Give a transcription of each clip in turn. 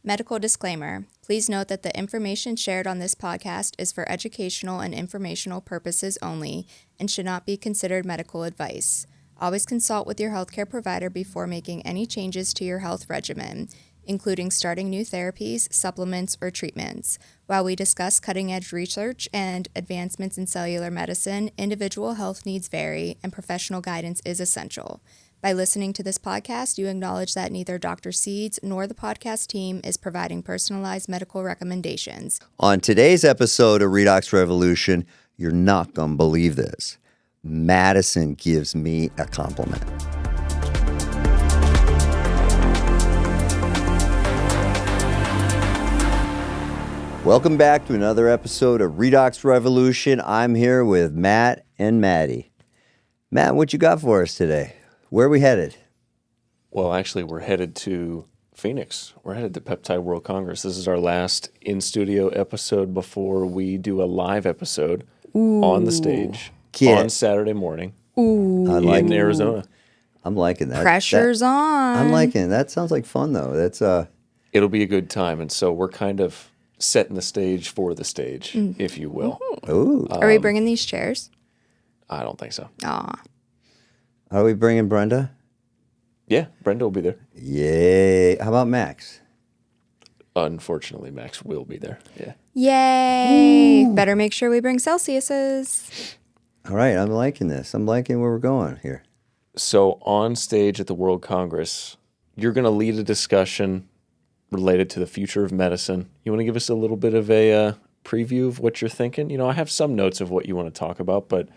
Medical disclaimer. Please note that the information shared on this podcast is for educational and informational purposes only and should not be considered medical advice. Always consult with your healthcare provider before making any changes to your health regimen, including starting new therapies, supplements, or treatments. While we discuss cutting-edge research and advancements in cellular medicine, individual health needs vary and professional guidance is essential. By listening to this podcast, you acknowledge that neither Dr. Seeds nor the podcast team is providing personalized medical recommendations. On today's episode of Redox Revolution, you're not going to believe this. Madison gives me a compliment. Welcome back to another episode of Redox Revolution. I'm here with Matt and Maddie. Matt, what you got for us today? Where are we headed? Well, actually, we're headed to Phoenix. We're headed to Peptide World Congress. This is our last in-studio episode before we do a live episode on the stage on Saturday morning in Arizona. I'm liking that. Pressure's on. I'm liking it. That sounds like fun, though. That's It'll be a good time, and so we're kind of setting the stage for the stage, if you will. Ooh. Are we bringing these chairs? I don't think so. Aw. Are we bringing Brenda? Yeah, Brenda will be there. Yay. How about Max? Unfortunately, Max will be there. Yeah. Yay! Ooh. Better make sure we bring Celsiuses. All right, I'm liking this. I'm liking where we're going here. So on stage at the World Congress, you're going to lead a discussion related to the future of medicine. You want to give us a little bit of a preview of what you're thinking? You know, I have some notes of what you want to talk about, but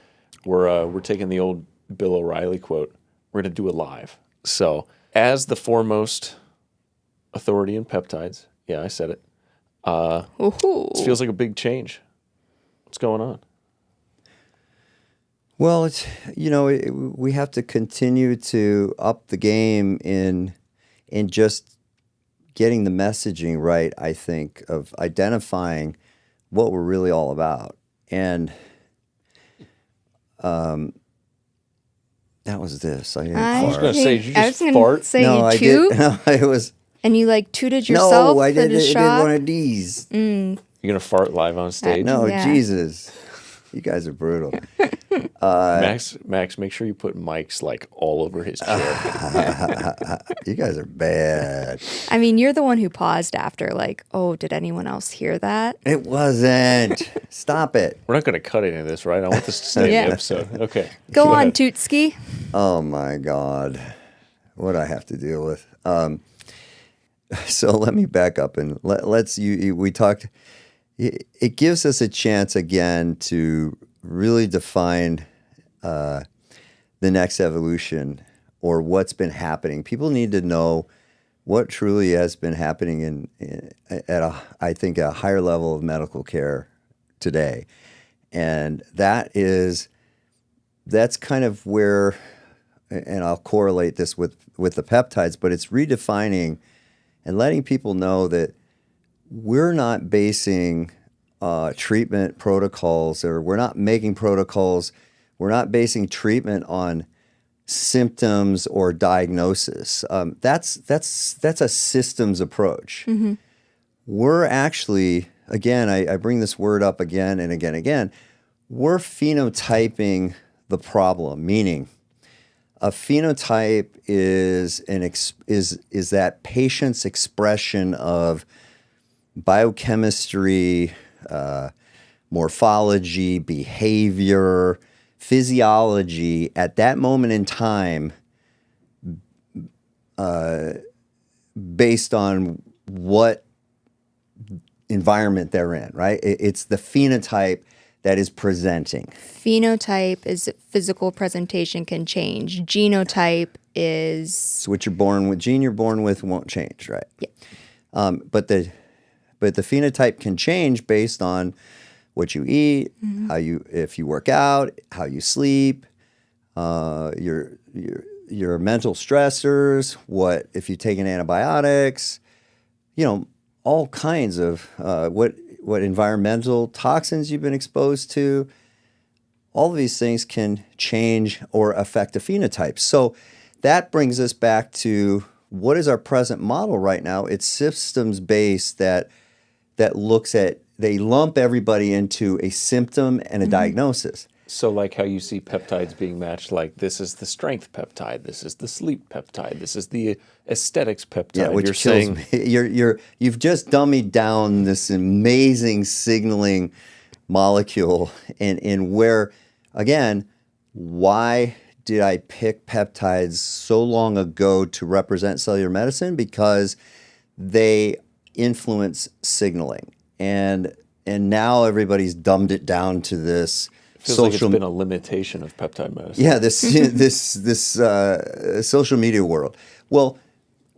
we're taking the old Bill O'Reilly quote. We're going to do it live. So, as the foremost authority in peptides, yeah, I said it. This feels like a big change. What's going on? Well, it's we have to continue to up the game in just getting the messaging right. I think of identifying what we're really all about, and that was this. I was going to say, did you just fart? Say no, you I toot? did. No, it was. And you tooted yourself? No, I did. I did one of these. You're going to fart live on stage? No, yeah. Jesus, you guys are brutal. Max, make sure you put mics all over his chair. You guys are bad. I mean, you're the one who paused after, oh, did anyone else hear that? It wasn't. Stop it. We're not going to cut any of this, right? I want this to stay in the episode. Okay. Go on, ahead. Tootski. Oh my God, what I have to deal with. So let me back up and we talked. It gives us a chance again to really define the next evolution or what's been happening. People need to know what truly has been happening at a higher level of medical care today, and that's kind of where, and I'll correlate this with the peptides, but it's redefining and letting people know that we're not basing treatment protocols, or we're not making protocols. We're not basing treatment on symptoms or diagnosis. That's a systems approach. Mm-hmm. We're actually, again, I bring this word up again and again. We're phenotyping the problem, meaning a phenotype is that patient's expression of biochemistry, morphology, behavior, physiology at that moment in time, based on what environment they're in, right? It's the phenotype that is presenting. Phenotype is physical presentation can change. Genotype is... It's what you're born with. Gene you're born with won't change, right? Yeah. But the phenotype can change based on what you eat, if you work out, how you sleep, your mental stressors, what if you're taking antibiotics, all kinds of what environmental toxins you've been exposed to. All of these things can change or affect a phenotype. So that brings us back to what is our present model right now? It's systems based that looks at, they lump everybody into a symptom and a diagnosis. So like how you see peptides being matched, like this is the strength peptide, this is the sleep peptide, this is the aesthetics peptide. Yeah, which kills me. You've just dummied down this amazing signaling molecule, and where, again, why did I pick peptides so long ago to represent cellular medicine? Because they influence signaling, and now everybody's dumbed it down to this. Feels like it's been a limitation of peptide medicine. Yeah, this social media world. Well,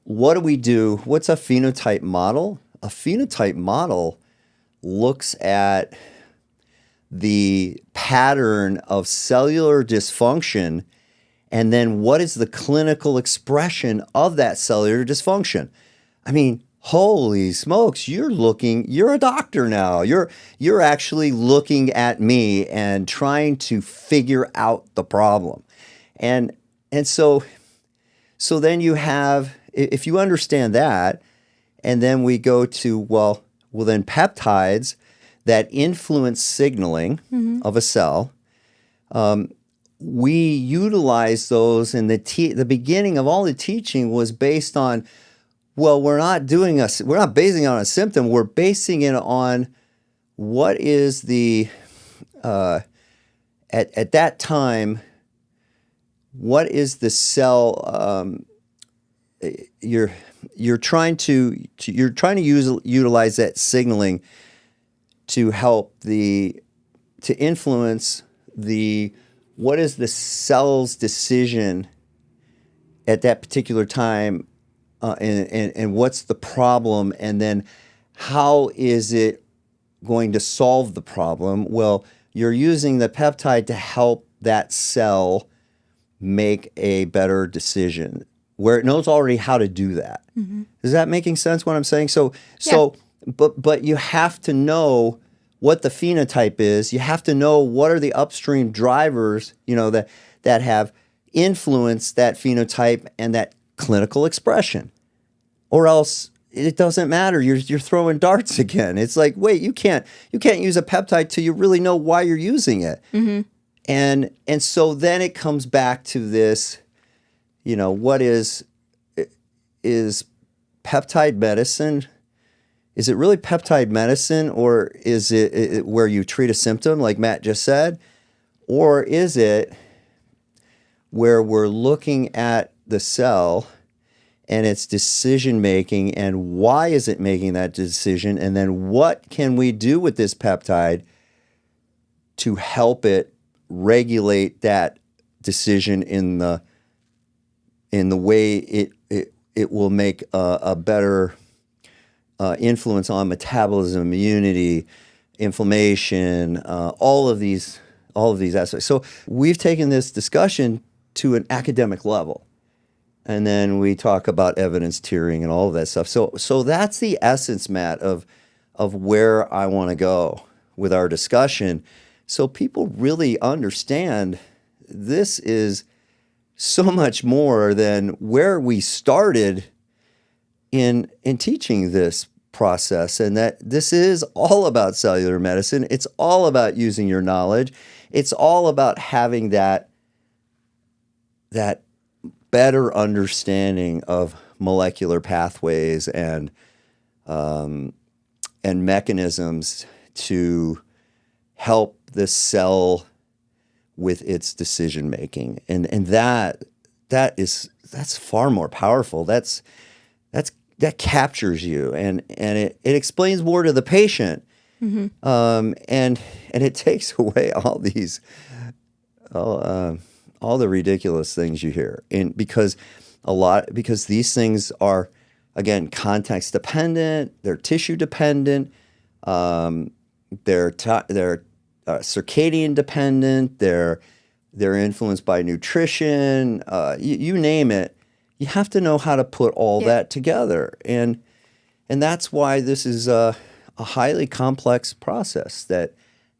what do we do? What's a phenotype model? A phenotype model looks at the pattern of cellular dysfunction, and then what is the clinical expression of that cellular dysfunction? I mean, holy smokes, you're a doctor now. You're actually looking at me and trying to figure out the problem. And so then you have, if you understand that, and then we go to, well then peptides that influence signaling of a cell, we utilize those, and the beginning of all the teaching was based on, well, we're not basing it on a symptom. We're basing it on what is the at that time, what is the cell? You're trying to utilize that signaling to help to influence what is the cell's decision at that particular time. And what's the problem, and then how is it going to solve the problem? Well, you're using the peptide to help that cell make a better decision where it knows already how to do that. Is that making sense what I'm saying? But you have to know what the phenotype is. You have to know what are the upstream drivers, that have influenced that phenotype and that clinical expression, or else it doesn't matter. You're throwing darts again. It's like, wait, you can't use a peptide till you really know why you're using it. And so then it comes back to this, what is peptide medicine? Is it really peptide medicine, or is it where you treat a symptom like Matt just said, or is it where we're looking at the cell and its decision making, and why is it making that decision, and then what can we do with this peptide to help it regulate that decision in the way it will make a better influence on metabolism, immunity, inflammation, all of these aspects. So we've taken this discussion to an academic level. And then we talk about evidence tiering and all of that stuff. So that's the essence, Matt, of where I want to go with our discussion. So people really understand this is so much more than where we started in teaching this process, and that this is all about cellular medicine. It's all about using your knowledge. It's all about having that better understanding of molecular pathways and mechanisms to help the cell with its decision making, and that's far more powerful. That captures you, and it explains more to the patient, and it takes away all the ridiculous things you hear, and because these things are, again, context dependent, they're tissue dependent, they're circadian dependent, they're influenced by nutrition, you name it. You have to know how to put all that together, and that's why this is a highly complex process that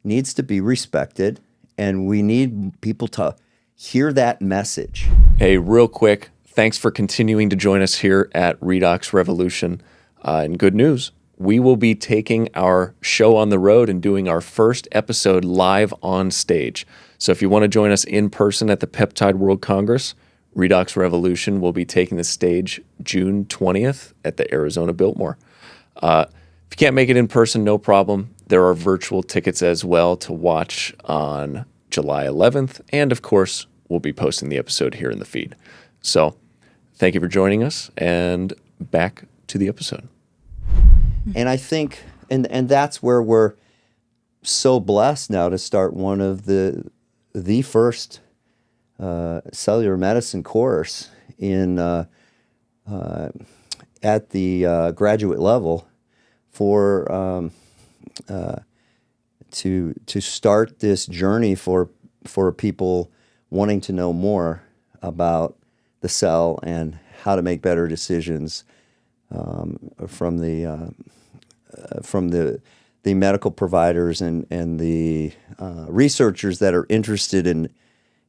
needs to be respected, and we need people to hear that message. Hey, real quick, thanks for continuing to join us here at Redox Revolution. And good news, we will be taking our show on the road and doing our first episode live on stage. So if you want to join us in person at the Peptide World Congress, Redox Revolution will be taking the stage June 20th at the Arizona Biltmore. If you can't make it in person, no problem. There are virtual tickets as well to watch on July 11th. And of course, we'll be posting the episode here in the feed. So thank you for joining us, and back to the episode. And I think, and that's where we're so blessed now to start one of the first cellular medicine course in at the graduate level for to start this journey for people wanting to know more about the cell and how to make better decisions from the medical providers and the researchers that are interested in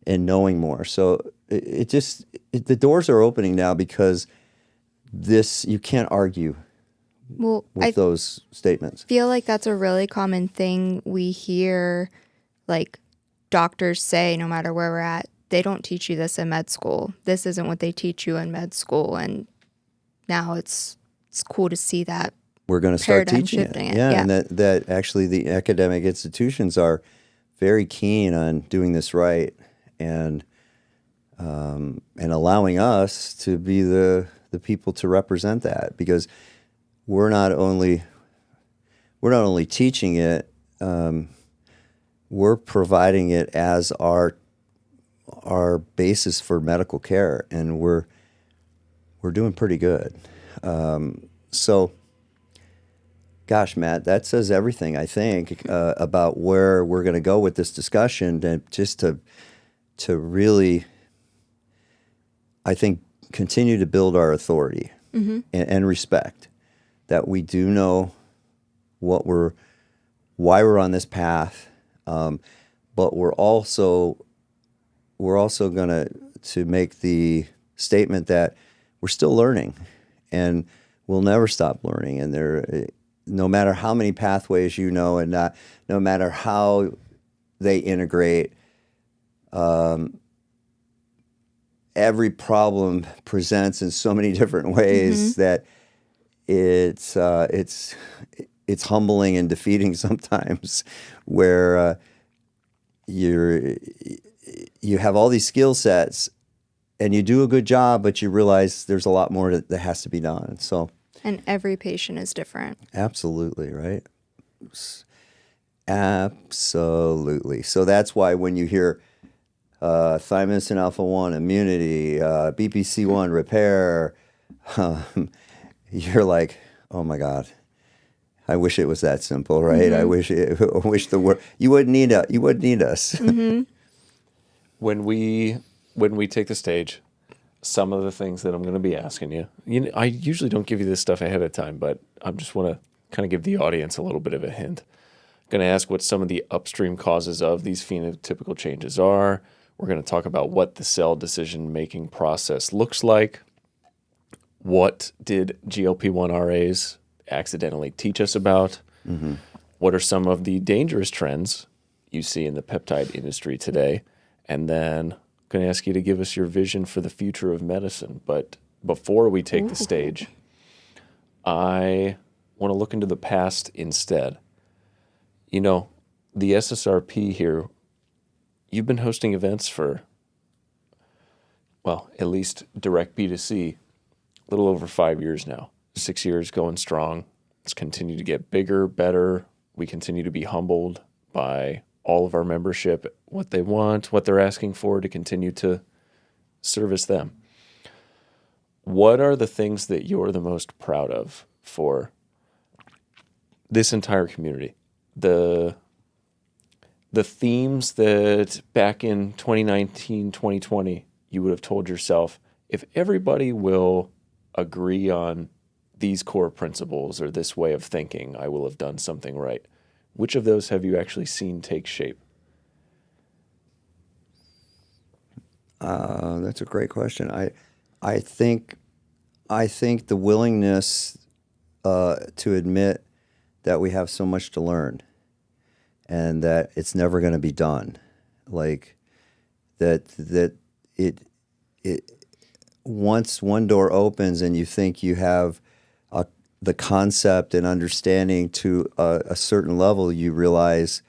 knowing more. So the doors are opening now, because you can't argue with those statements. I feel like that's a really common thing we hear, like doctors say, no matter where we're at, they don't teach you this in med school. This isn't what they teach you in med school. And now it's cool to see that we're going to start teaching it. Yeah. And that actually the academic institutions are very keen on doing this right, and allowing us to be the people to represent that, because we're not only teaching it, we're providing it as our basis for medical care, and we're doing pretty good. So, gosh, Matt, that says everything, I think, about where we're going to go with this discussion, and just to really, I think, continue to build our authority and respect that we do know why we're on this path, but we're also going to make the statement that we're still learning, and we'll never stop learning. And no matter how many pathways and no matter how they integrate, every problem presents in so many different ways that it's humbling and defeating sometimes, where you have all these skill sets and you do a good job, but you realize there's a lot more that has to be done. So, and every patient is different. Absolutely, right? Absolutely. So that's why when you hear thymosin alpha-1 immunity, BPC1 repair, you're like, oh my God, I wish it was that simple, right? I wish the word you wouldn't need us. When we take the stage, some of the things that I'm going to be asking you, I usually don't give you this stuff ahead of time, but I just want to kind of give the audience a little bit of a hint. I'm going to ask what some of the upstream causes of these phenotypical changes are. We're going to talk about what the cell decision-making process looks like. What did GLP-1 RAs accidentally teach us about? What are some of the dangerous trends you see in the peptide industry today? And then I'm going to ask you to give us your vision for the future of medicine. But before we take the stage, I want to look into the past instead. The SSRP here, you've been hosting events for, well, at least direct B2C, a little over 5 years now. 6 years going strong. It's continued to get bigger, better. We continue to be humbled by all of our membership, what they want, what they're asking for, to continue to service them. What are the things that you're the most proud of for this entire community? The themes that back in 2019, 2020, you would have told yourself, if everybody will agree on these core principles or this way of thinking, I will have done something right. Which of those have you actually seen take shape? That's a great question. I think the willingness to admit that we have so much to learn and that it's never going to be done. Like that it once one door opens and you think you have the concept and understanding to a certain level, you realize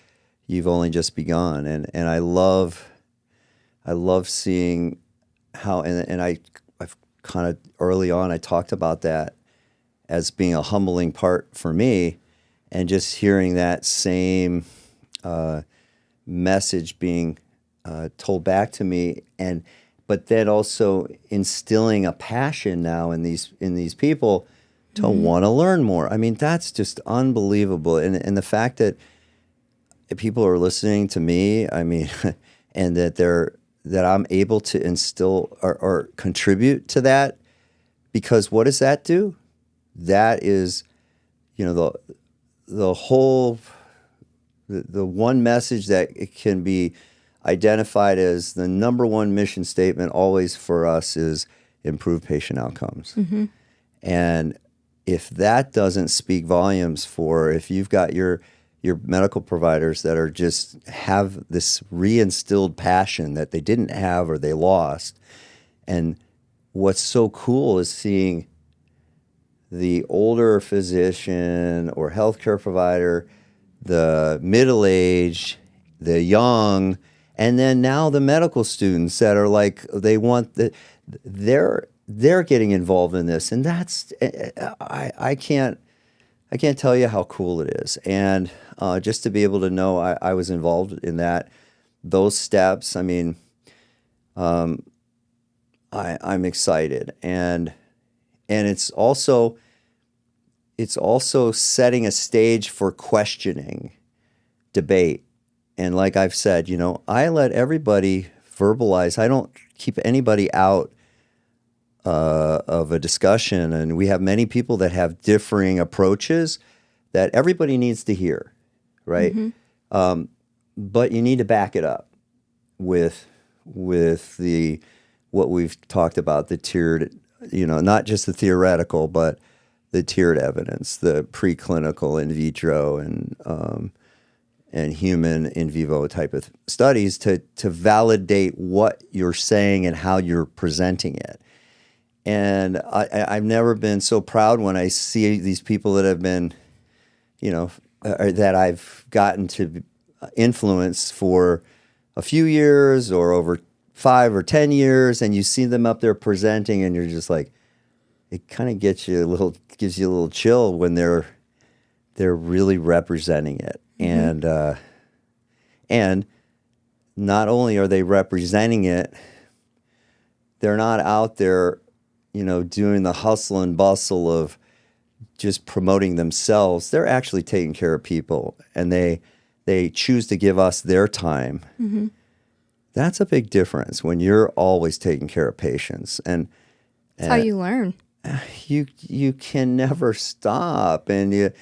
you've only just begun. And I love seeing how, and I've kind of early on, I talked about that as being a humbling part for me, and just hearing that same message being told back to me, but then also instilling a passion now in these people to want to learn more. I mean, that's just unbelievable. And the fact that people are listening to me, I mean, and that I'm able to instill or contribute to that, because what does that do? That is, the whole, the one message that it can be identified as the number one mission statement always for us is improve patient outcomes. Mm-hmm. And if that doesn't speak volumes for, if you've got your medical providers that are just have this reinstilled passion that they didn't have or they lost. And what's so cool is seeing the older physician or healthcare provider, the middle-aged, the young, and then now the medical students that are like, they want they're getting involved in this. And that's, I can't tell you how cool it is. And just to be able to know I was involved in those steps, I mean, I'm excited. And it's also setting a stage for questioning, debate. And like I've said, I let everybody verbalize. I don't keep anybody out of a discussion, and we have many people that have differing approaches that everybody needs to hear, right? Mm-hmm. But you need to back it up with what we've talked about, the tiered, not just the theoretical, but the tiered evidence, the preclinical, in vitro, and human in vivo type of studies to validate what you're saying and how you're presenting it. And I've never been so proud when I see these people that have been, that I've gotten to influence for a few years or over 5 or 10 years, and you see them up there presenting, and you're just like, it kind of gives you a little chill when they're really representing it. Mm-hmm. And not only are they representing it, they're not out there, doing the hustle and bustle of just promoting themselves. They're actually taking care of people, and they choose to give us their time. Mm-hmm. That's a big difference when you're always taking care of patients. And that's how you learn. You can never stop, and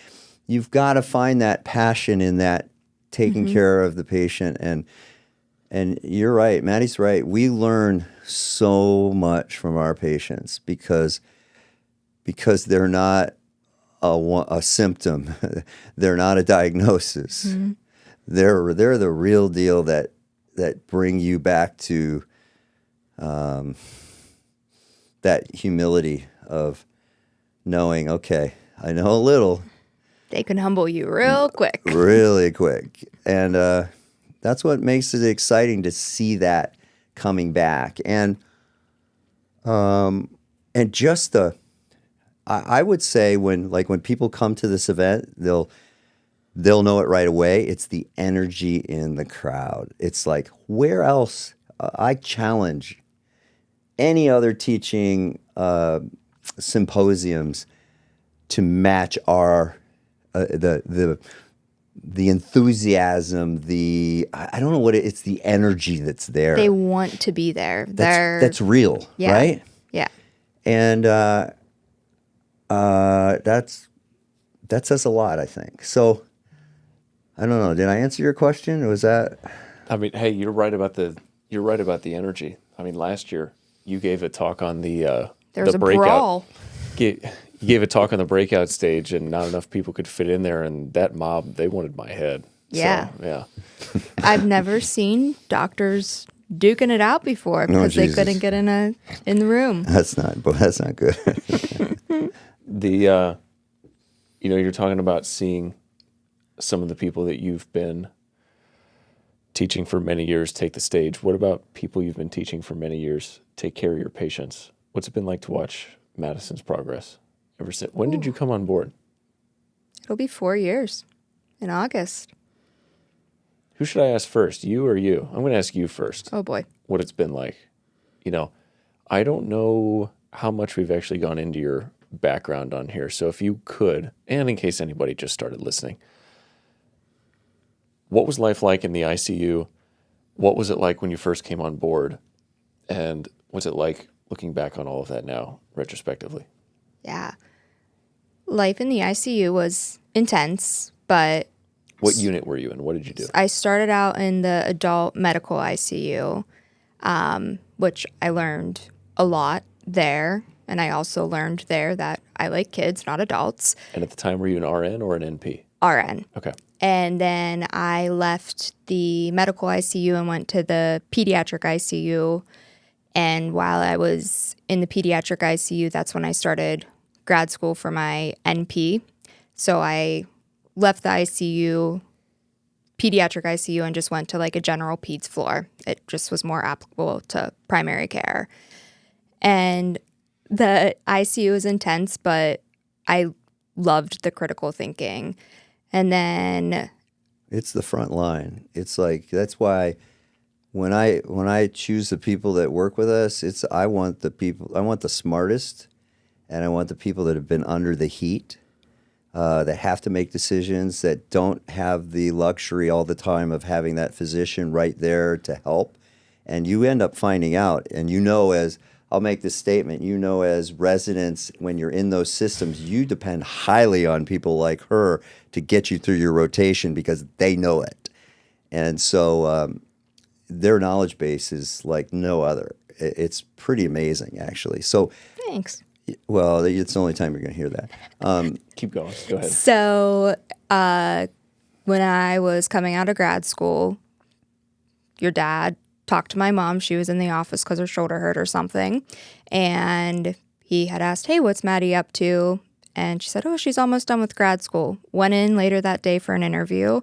you've got to find that passion in that taking mm-hmm. care of the patient. And you're right, Maddie's right. We learn so much from our patients because they're not a symptom, they're not a diagnosis. Mm-hmm. They're the real deal that bring you back to that humility of knowing, okay, I know a little. They can humble you real quick. Really quick. And that's what makes it exciting to see that coming back. And just I would say when people come to this event, they'll know it right away. It's the energy in the crowd. It's like, where else? I challenge any other teaching symposiums to match our the enthusiasm, I don't know what it's the energy that's there. They want to be there. That's real, yeah. Right? Yeah. And that says a lot, I think. So I don't know. Did I answer your question? Or was that? I mean, hey, you're right about the energy. I mean, last year you gave a talk on the There was the a breakout. brawl. You gave a talk on the breakout stage, and not enough people could fit in there, and that mob, they wanted my head. Yeah. So, yeah. I've never seen doctors duking it out before because they couldn't get in the room. That's not good. You're talking about seeing some of the people that you've been teaching for many years take the stage. What about people you've been teaching for many years take care of your patients? What's it been like to watch Madison's progress ever since? When did you come on board? It'll be 4 years in August. Who should I ask first, you or you? I'm going to ask you first. Oh, boy. What it's been like. I don't know how much we've actually gone into your background on here. So if you could, and in case anybody just started listening, what was life like in the ICU? What was it like when you first came on board? And what's it like looking back on all of that now, retrospectively? Yeah. Life in the ICU was intense, but... What unit were you in? What did you do? I started out in the adult medical ICU, which I learned a lot there. And I also learned there that I like kids, not adults. And at the time, were you an RN or an NP? RN. Okay. And then I left the medical ICU and went to the pediatric ICU. And while I was in the pediatric ICU, that's when I started grad school for my NP. So I left the ICU, pediatric ICU, and just went to like a general peds floor. It just was more applicable to primary care. And the ICU is intense, but I loved the critical thinking. And then It's the front line. It's like, that's why when I choose the people that work with us, I want the smartest, and I want the people that have been under the heat, that have to make decisions, that don't have the luxury all the time of having that physician right there to help. And you end up finding out, and as I'll make this statement, as residents, when you're in those systems, you depend highly on people like her to get you through your rotation because they know it. And so their knowledge base is like no other. It's pretty amazing, actually. So, thanks. well, it's the only time you're going to hear that. Keep going. Go ahead. So when I was coming out of grad school, your dad talked to my mom. She was in the office because her shoulder hurt or something. And he had asked, hey, what's Maddie up to? And she said, oh, she's almost done with grad school. Went in later that day for an interview.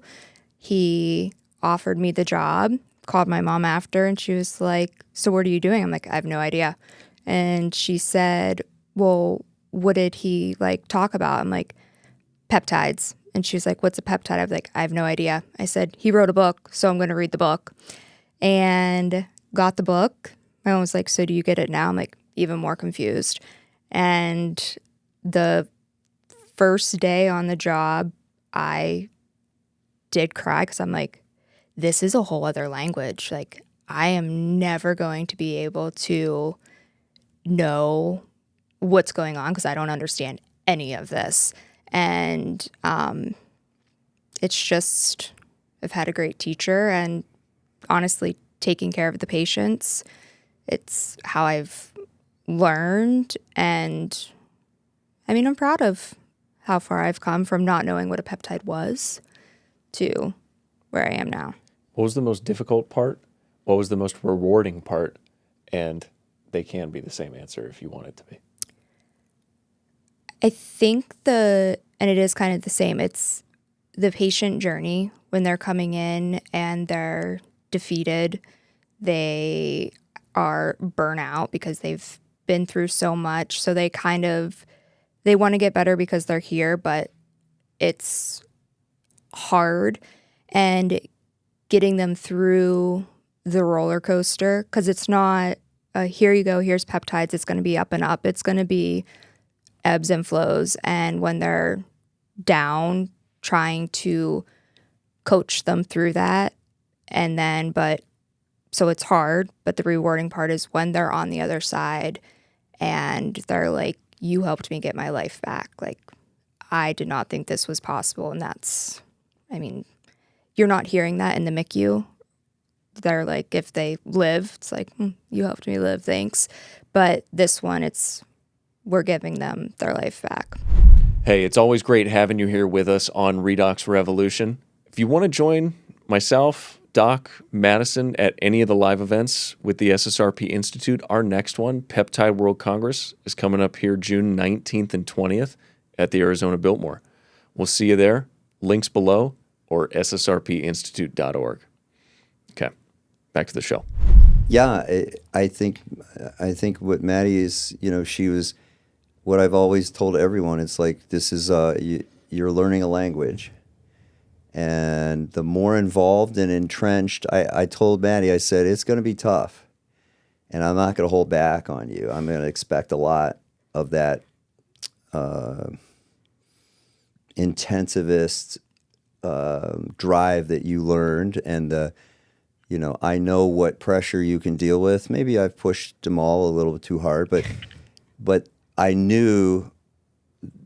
He offered me the job, called my mom after, and she was like, so what are you doing? I'm like, I have no idea. And she said, well, what did he talk about? I'm like, peptides. And she was like, what's a peptide? I was like, I have no idea. I said, he wrote a book, so I'm going to read the book. And got the book. My mom was like, so do you get it now? I'm like, even more confused. And the first day on the job, I did cry because I'm like, this is a whole other language. Like, I am never going to be able to know what's going on because I don't understand any of this. And it's just, I've had a great teacher, and honestly, taking care of the patients, it's how I've learned. And I mean, I'm proud of how far I've come from not knowing what a peptide was to where I am now. What was the most difficult part? What was the most rewarding part? And they can be the same answer if you want it to be. I think and it is kind of the same, it's the patient journey when they're coming in and they're defeated. They are burnout because they've been through so much. So they want to get better because they're here, but it's hard. And getting them through the roller coaster, because it's not here you go, here's peptides, it's going to be up and up. It's going to be ebbs and flows. And when they're down, trying to coach them through that. And then, so it's hard, but the rewarding part is when they're on the other side and they're like, you helped me get my life back. Like, I did not think this was possible. And you're not hearing that in the MICU they're like, if they live, it's like, you helped me live, thanks. But this one, we're giving them their life back. Hey, it's always great having you here with us on Redox Revolution. If you want to join myself, Doc, Madison at any of the live events with the SSRP Institute, our next one, Peptide World Congress, is coming up here June 19th and 20th at the Arizona Biltmore. We'll see you there. Links below or ssrpinstitute.org. Okay, back to the show. Yeah, I think what Maddie is, she was what I've always told everyone. It's like, this is you're learning a language, and the more involved and entrenched, I told Maddie, I said, it's going to be tough, and I'm not going to hold back on you. I'm going to expect a lot of that intensivist drive that you learned, and I know what pressure you can deal with. Maybe I've pushed them all a little too hard, but I knew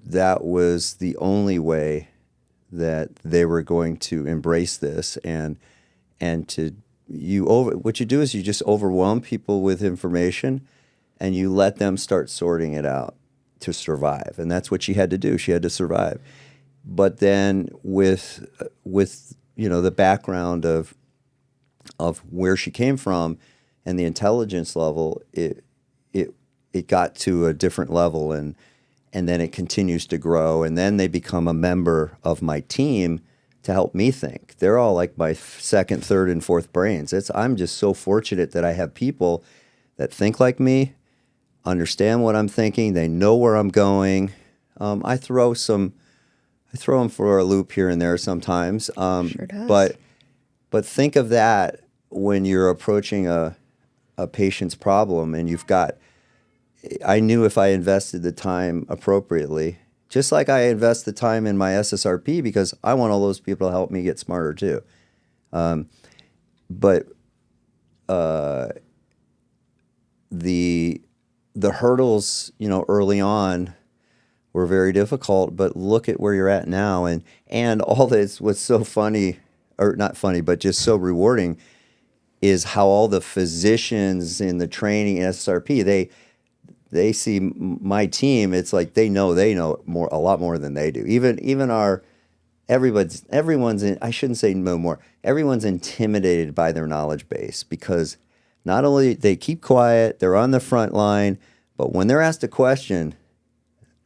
that was the only way that they were going to embrace this, and what you do is you just overwhelm people with information, and you let them start sorting it out to survive, and that's what she had to do. She had to survive. But then with the background of where she came from and the intelligence level, it got to a different level, and then it continues to grow, and then they become a member of my team to help me think. They're all like my second, third, and fourth brains. I'm just so fortunate that I have people that think like me, understand what I'm thinking, they know where I'm going. I throw them for a loop here and there sometimes. Sure does. But think of that when you're approaching a patient's problem, and I knew if I invested the time appropriately, just like I invest the time in my SSRP, because I want all those people to help me get smarter too. But the hurdles, early on were very difficult, but look at where you're at now. And all this, what's so funny, or not funny, but just so rewarding, is how all the physicians in the training in SSRP, they see my team. It's like they know more, a lot more than they do. Even everyone's in, I shouldn't say no more. Everyone's intimidated by their knowledge base, because not only they keep quiet, they're on the front line, but when they're asked a question,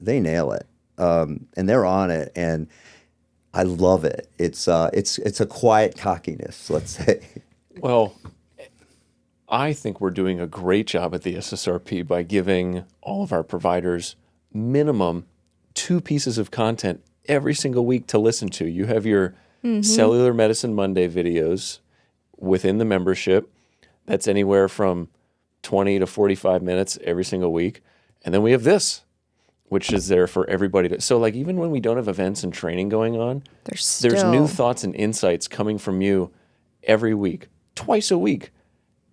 they nail it, and they're on it, and I love it. It's a quiet cockiness, let's say. Well, I think we're doing a great job at the SSRP by giving all of our providers minimum 2 pieces of content every single week to listen to. You have your Cellular Medicine Monday videos within the membership. That's anywhere from 20 to 45 minutes every single week. And then we have this, which is there for everybody to. So like, even when we don't have events and training going on, there's new thoughts and insights coming from you every week, twice a week.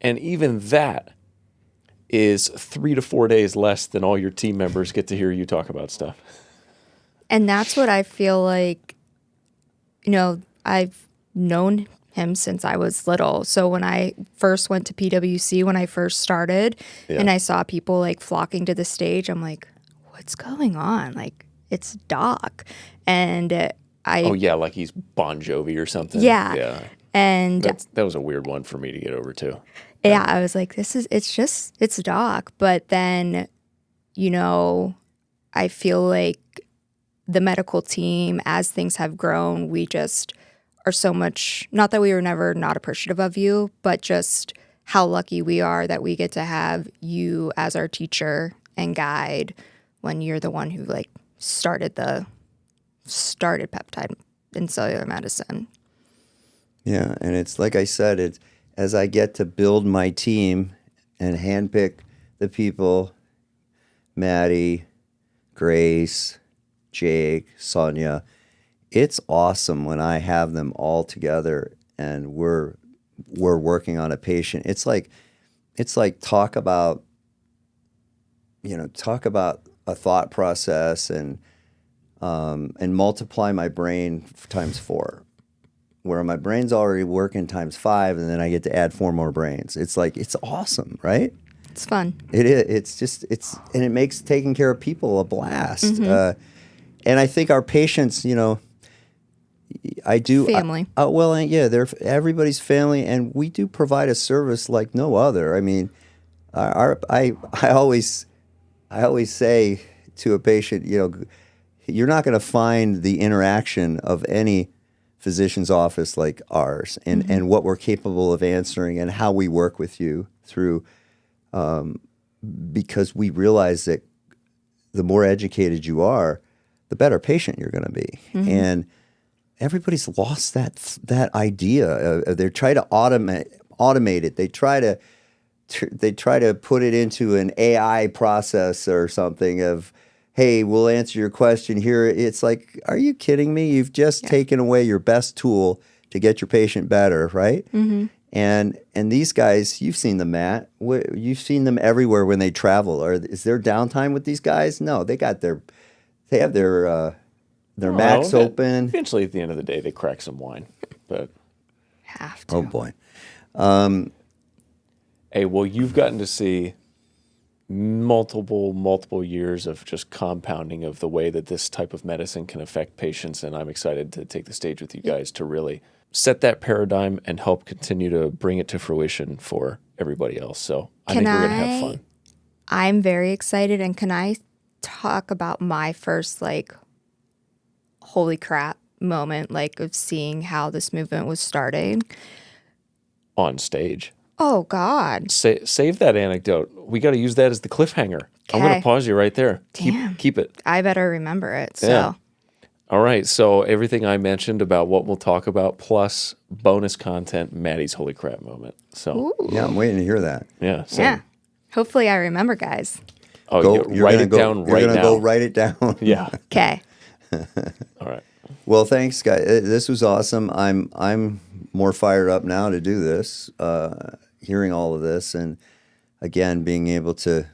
And even that is 3 to 4 days less than all your team members get to hear you talk about stuff. And that's what I feel like, I've known him since I was little. So when I first went to PWC, when I first started, and I saw people like flocking to the stage, I'm like, what's going on? Like, it's Doc. And like he's Bon Jovi or something. Yeah. And that was a weird one for me to get over too. Yeah, I was like, it's Doc. But then, I feel like the medical team, as things have grown, we just are so much, not that we were never not appreciative of you, but just how lucky we are that we get to have you as our teacher and guide when you're the one who like started peptide in cellular medicine. Yeah, and it's like I said, as I get to build my team and handpick the people, Maddie, Grace, Jake, Sonia, it's awesome when I have them all together and we're working on a patient. It's like talk about a thought process and multiply my brain times 4. where my brain's already working times 5, and then I get to add 4 more brains. It's like, it's awesome, right? It's fun. It is. And it makes taking care of people a blast. And I think our patients, I do. Family. They're everybody's family, and we do provide a service like no other. I mean, I always say to a patient, you're not going to find the interaction of any physician's office like ours, and what we're capable of answering, and how we work with you through, because we realize that the more educated you are, the better patient you're going to be, and everybody's lost that idea. They try to automate it. They try to put it into an AI process or something of, hey, we'll answer your question here. It's like, are you kidding me? You've just taken away your best tool to get your patient better, right? And these guys, you've seen them, Matt. You've seen them everywhere when they travel. Is there downtime with these guys? No, they have their Macs open. Eventually, at the end of the day, they crack some wine. But Have to. Oh boy. Hey, well, you've gotten to see multiple years of just compounding of the way that this type of medicine can affect patients, and I'm excited to take the stage with you guys to really set that paradigm and help continue to bring it to fruition for everybody else. So I think we're going to have fun. I'm very excited, and can I talk about my first, holy crap moment, of seeing how this movement was starting? On stage. Oh, God. Save that anecdote. We got to use that as the cliffhanger. I'm going to pause you right there. Damn. Keep it. I better remember it. So. Yeah. All right. So everything I mentioned about what we'll talk about plus bonus content, Maddie's holy crap moment. So Yeah, I'm waiting to hear that. yeah. Same. Yeah. Hopefully I remember, guys. Oh, write it down right now. You're going to go write it down. Yeah. Okay. All right. Well, thanks, guys. This was awesome. I'm more fired up now to do this, hearing all of this, and again, being able to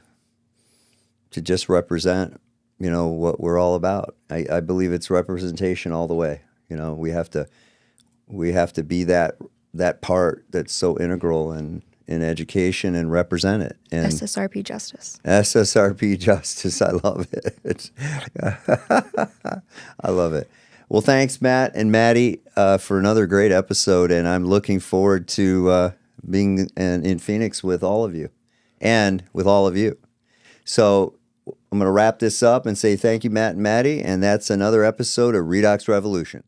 just represent, what we're all about. I believe it's representation all the way. We have to be that part that's so integral in education and represent it. And SSRP justice. SSRP justice. I love it. I love it. Well, thanks, Matt and Maddie, for another great episode, and I'm looking forward to being in Phoenix with all of you and with all of you. So I'm going to wrap this up and say thank you, Matt and Maddie, and that's another episode of Redox Revolution.